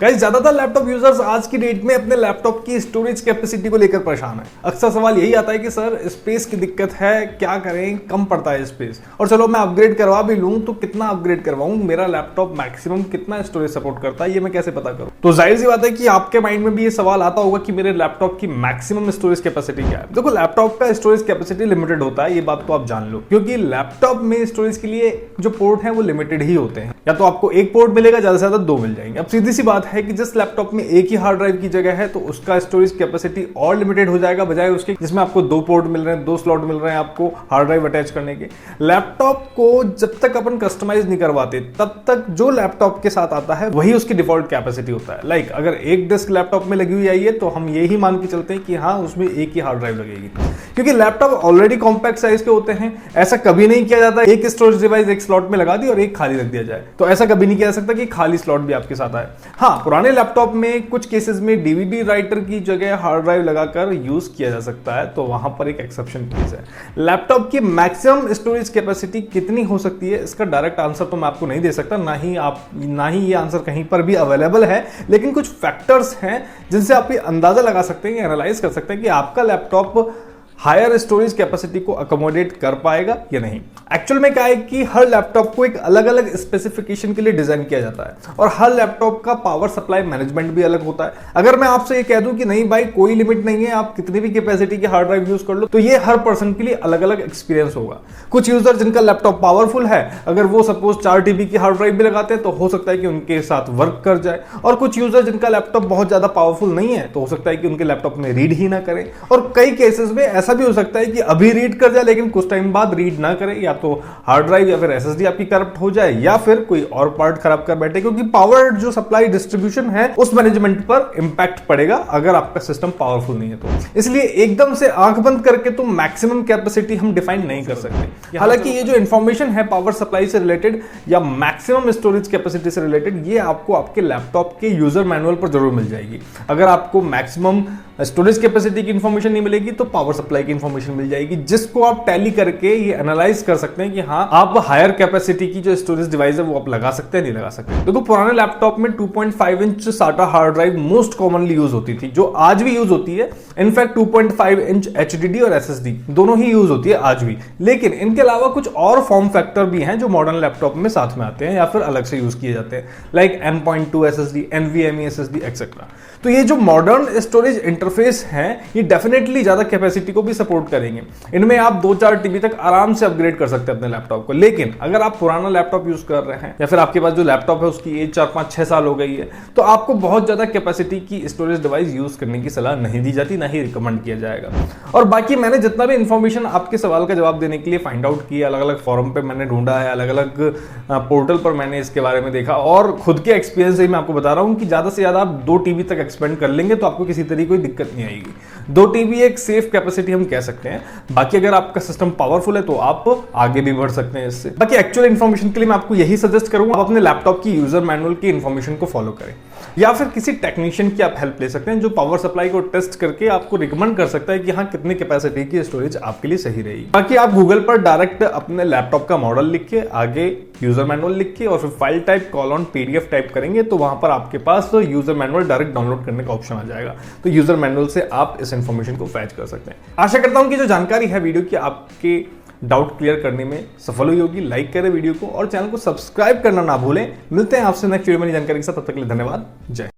Guys, ज्यादातर laptop users आज की डेट में अपने लैपटॉप की स्टोरेज कैपेसिटी को लेकर परेशान है। अक्सर सवाल यही आता है कि सर स्पेस की दिक्कत है, क्या करें, कम पड़ता है स्पेस। और चलो मैं अपग्रेड करवा भी लूं तो कितना अपग्रेड करवाऊं, मेरा लैपटॉप मैक्सिमम कितना स्टोरेज सपोर्ट करता है, ये मैं कैसे पता करूं। तो जाहिर सी बात है कि आपके माइंड में भी ये सवाल आता होगा कि मेरे लैपटॉप की मैक्सिमम स्टोरेज कैपेसिटी क्या है। देखो, लैपटॉप का स्टोरेज कैपेसिटी लिमिटेड होता है, ये बात तो आप जान लो, क्योंकि लैपटॉप में स्टोरेज के लिए जो पोर्ट है वो लिमिटेड ही होते हैं। या तो आपको एक पोर्ट मिलेगा, ज्यादा से ज्यादा 2 मिल जाएंगे। अब सीधी सी बात है कि जिस लैपटॉप में एक ही हार्ड ड्राइव की जगह है तो उसका स्टोरेज कैपेसिटी और लिमिटेड हो जाएगा, बजाय उसके जिसमें आपको 2 पोर्ट मिल रहे हैं, 2 स्लॉट मिल रहे हैं आपको हार्ड ड्राइव अटैच करने के। लैपटॉप को जब तक अपन कस्टमाइज नहीं करवाते तब तक जो लैपटॉप के साथ आता है वही उसकी डिफॉल्ट कैपेसिटी होता है। लाइक अगर एक डिस्क लैपटॉप में लगी हुई आई है तो हम यही मान के चलते हैं कि हाँ, उसमें एक ही हार्ड ड्राइव लगेगी, क्योंकि लैपटॉप ऑलरेडी कॉम्पैक्ट साइज के होते हैं। ऐसा कभी नहीं किया जाता एक स्टोरेज डिवाइस एक स्लॉट में लगा दी और एक खाली रख दिया जाए, तो ऐसा कभी नहीं किया जा सकता कि खाली स्लॉट भी आपके साथ आए। हाँ, पुराने लैपटॉप में कुछ केसेस में डीवीडी राइटर की जगह हार्ड ड्राइव लगाकर यूज किया जा सकता है, तो वहां पर एक एक्सेप्शन केस है। लैपटॉप की मैक्सिमम स्टोरेज कैपेसिटी कितनी हो सकती है, इसका डायरेक्ट आंसर तो मैं आपको नहीं दे सकता, ना ही ये आंसर कहीं पर भी अवेलेबल है। लेकिन कुछ फैक्टर्स हैं जिनसे आप ये अंदाजा लगा सकते हैं, एनालाइज कर सकते हैं कि आपका लैपटॉप हायर स्टोरेज कैपेसिटी को अकोमोडेट कर पाएगा या नहीं। एक्चुअल में क्या है कि हर लैपटॉप को एक अलग अलग स्पेसिफिकेशन के लिए डिजाइन किया जाता है और हर लैपटॉप का पावर सप्लाई मैनेजमेंट भी अलग होता है। अगर मैं आपसे ये कह दूं कि नहीं भाई, कोई लिमिट नहीं है, आप कितनी भी कैपेसिटी की हार्ड ड्राइव यूज कर लो, तो ये हर पर्सन के लिए अलग अलग एक्सपीरियंस होगा। कुछ यूजर जिनका लैपटॉप पावरफुल है, अगर वो सपोज 4 TB की हार्ड ड्राइव भी लगाते हैं तो हो सकता है कि उनके साथ वर्क कर जाए। और कुछ यूजर जिनका लैपटॉप बहुत ज्यादा पावरफुल नहीं है तो हो सकता है कि उनके लैपटॉप में रीड ही ना करें। और कई केसेस में ऐसा भी हो सकता है कि अभी रीड कर जाए लेकिन कुछ टाइम बाद रीड ना करे, या तो हार्ड ड्राइव या फिर एसएसडी आपकी करप्ट हो जाए या फिर कोई और पार्ट खराब कर बैठे, क्योंकि पावर जो सप्लाई डिस्ट्रीब्यूशन है उस मैनेजमेंट पर इंपैक्ट पड़ेगा अगर आपका सिस्टम पावरफुल नहीं है तो। इसलिए एकदम से आंख बंद करके तो मैक्सिमम कैपेसिटी हम डिफाइन नहीं कर सकते। हालांकि ये जो इंफॉर्मेशन है पावर सप्लाई से रिलेटेड या मैक्सिमम स्टोरेज कैपेसिटी से रिलेटेड, ये आपको आपके लैपटॉप के यूजर मैनुअल पर जरूर मिल जाएगी। अगर आपको मैक्सिमम स्टोरेज कैपेसिटी की इंफॉर्मेशन नहीं मिलेगी तो पावर सप्लाई की इंफॉर्मेशन मिल जाएगी, जिसको आप टैली करके ये एनालाइज कर सकते हैं कि हाँ, आप हायर कैपेसिटी की जो स्टोरेज डिवाइस है वो आप लगा सकते हैं, नहीं लगा सकते। देखो, पुराने लैपटॉप में 2.5 inch SATA hard drive most commonly use होती थी, जो आज भी यूज होती है। इनफैक्ट 2.5 इंच HDD और SSD दोनों ही यूज होती है आज भी। लेकिन इनके अलावा कुछ और फॉर्म फैक्टर भी हैं जो मॉडर्न लैपटॉप में साथ में आते हैं या फिर अलग से यूज किए जाते हैं, like M.2 SSD, NVMe SSD etcetera. तो ये जो मॉडर्न स्टोरेज इंटरफेस है ये डेफिनेटली ज्यादा कैपेसिटी को भी सपोर्ट करेंगे। इनमें आप 2-4 TB तक आराम से अपग्रेड कर सकते हैं अपने लैपटॉप को। लेकिन अगर आप पुराना लैपटॉप यूज कर रहे हैं या फिर आपके पास जो लैपटॉप है उसकी एज 4-5-6 साल हो गई है, तो आपको बहुत ज्यादा कैपेसिटी की स्टोरेज डिवाइस यूज करने की सलाह नहीं दी जाती, ना ही रिकमेंड किया जाएगा। और बाकी मैंने जितना भी इंफॉर्मेशन आपके सवाल का जवाब देने के लिए फाइंड आउट किया, अलग अलग फॉरम पे मैंने ढूंढा है, अलग अलग पोर्टल पर मैंने इसके बारे में देखा, और खुद के एक्सपीरियंस से मैं आपको बता रहा हूं कि ज्यादा से ज्यादा आप 2 TB तक एक्सपेंड कर लेंगे तो आपको किसी तरह कोई दिक्कत नहीं आएगी। 2 TB एक सेफ कैपेसिटी हम कह सकते हैं। बाकी अगर आपका सिस्टम पावरफुल है तो आप आगे भी बढ़ सकते हैं इससे। बाकी एक्चुअल इंफॉर्मेशन के लिए मैं आपको यही सजेस्ट करूंगा, आप अपने लैपटॉप की यूजर मैनुअल की इंफॉर्मेशन को फॉलो करें, या फिर किसी टेक्नीशियन की आप हेल्प ले सकते हैं जो पावर सप्लाई को टेस्ट करके आपको रिकमेंड कर सकता है कि हाँ, कितनी कैपेसिटी की स्टोरेज आपके लिए सही रहेगी। बाकी आप गूगल पर डायरेक्ट अपने लैपटॉप का मॉडल लिख के, आगे यूजर मैनुअल लिख के और फिर फाइल टाइप PDF टाइप करेंगे तो वहां पर आपके पास यूजर मैनुअल डायरेक्ट डाउनलोड करने का ऑप्शन आ जाएगा। तो यूजर मैनुअल से आप इस इंफॉर्मेशन को फैच कर सकते हैं। आशा करता हूं कि जो जानकारी है वीडियो की आपके डाउट क्लियर करने में सफल हुई होगी। लाइक करें वीडियो को और चैनल को सब्सक्राइब करना ना भूलें। मिलते हैं आपसे नेक्स्ट वीडियो में नई जानकारी के साथ, तब तक के लिए धन्यवाद। जय।